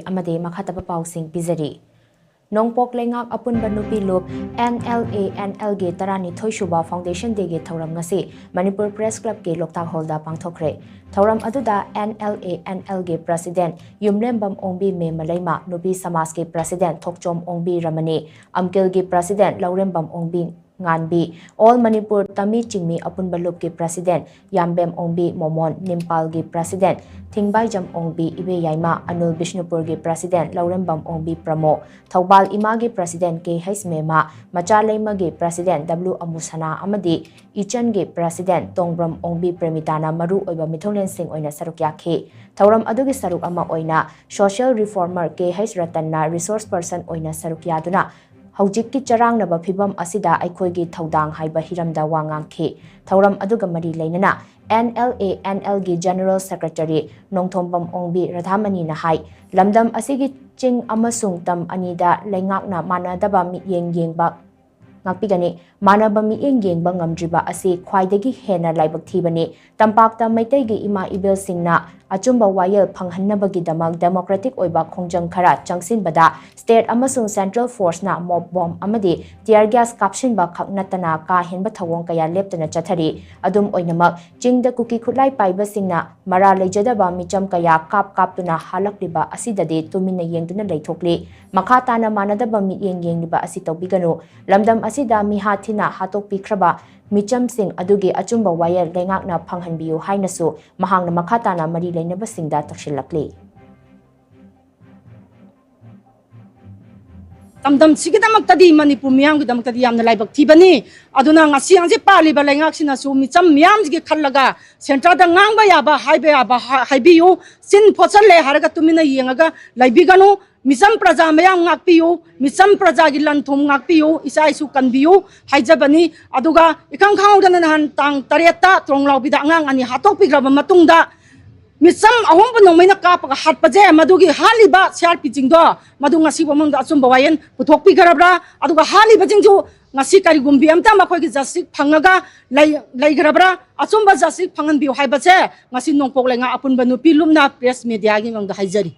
amade makhataba pausing pizari. Nongpok lengak apunba nupi lup Nlanl Gi Tarani Foundation Day ge thauram ngasi Manipur Press Club ke Loktak Hall da pangthokre. Thauram aduda Nlanl Gi President Yumlembam Ongbi Me Malaima Nupi Samas ke President Thokchom Ongbi Ramani Amkil Gi President Laurembam Ongbi Nganbi All Manipur Tami Chingmi Apunba Lup ke President Yambem Ongbi Momon Nimpal Gi President Thingbai Jam Ongbi Ibe Yaima Anul Bishnupur Gi President Laurembam Ongbi Pramo Thaubal Ima Gi President K H Mema Machalema Gi President W Amusana Amadi Ichan Gi President Tongbram Ongbi Premitana Maru Oiba Mitholen Singh Oina Saruk Yakhe Thauram adugi saruk ama oina Social Reformer K H Ratanna Resource Person Oina Saruk Yaduna Haujikki charang na bafibam asida aikhoigi thaudang haiba hiramda wangang khe thauram aduga mari leinana Nlanl Gi General Secretary Nongthombam Ongbi Radhamani na hai lamdam asigi ching amasung tam anida leingakna manadaba miyeng yengba ngakpigani manaba miyeng yengba ngamdriba asi khwaidagi hena laibak thibani tampakta maitegi ima ibel singna achumba wayel phanghanabagi damak democratic oiba khongjang khara changsin bada state amasung central force na mob bomb amadi tear gas kapshin ba khaknatana ka henba thawong kaya leptana chathari adum oinamak chingda kuki khulai paiba singna mara leijadaba micham kaya kaptuna halakliba asidade tumina yengduna leithokli makhatana manadaba miyeng yengliba asi tawbiganu lamdam asida mi hathina hatok pikraba Micham Singh adugi achumba wayel lengakna phanghanbiyu hainasu mahangna makhatana mari leinaba singda takshilakli Tamdam sigidamak tadi Manipur miyam gidamak tadi yamna laibak thibani aduna ngasi angje pali ba lengak sina su micham miyam gi khallaga center da ngangba yaba haibiyu sin phochalle haraga tumina yengaga laibiganu Misam praja mayam ngakpiyu, misam praja gilan thum ngakpiyu, isa isu kanbiyu, haijabani, aduga ikang khang dana nahan tang tarieta tronglao bida ngang ani hatok pigraba matungda misam ahom panong may nakapaga hatpaje madugi haliba siar pijingdo madu ngasi pamang da asum bawayen puthok pigrabra aduga haliba jingju ngasi kari gumbi amta makoy gi jasik phangaga lai grabra asum ba jasik phangan biu haibache ngasi nongpok lenga apun banu pilumna press media gi mangda haijari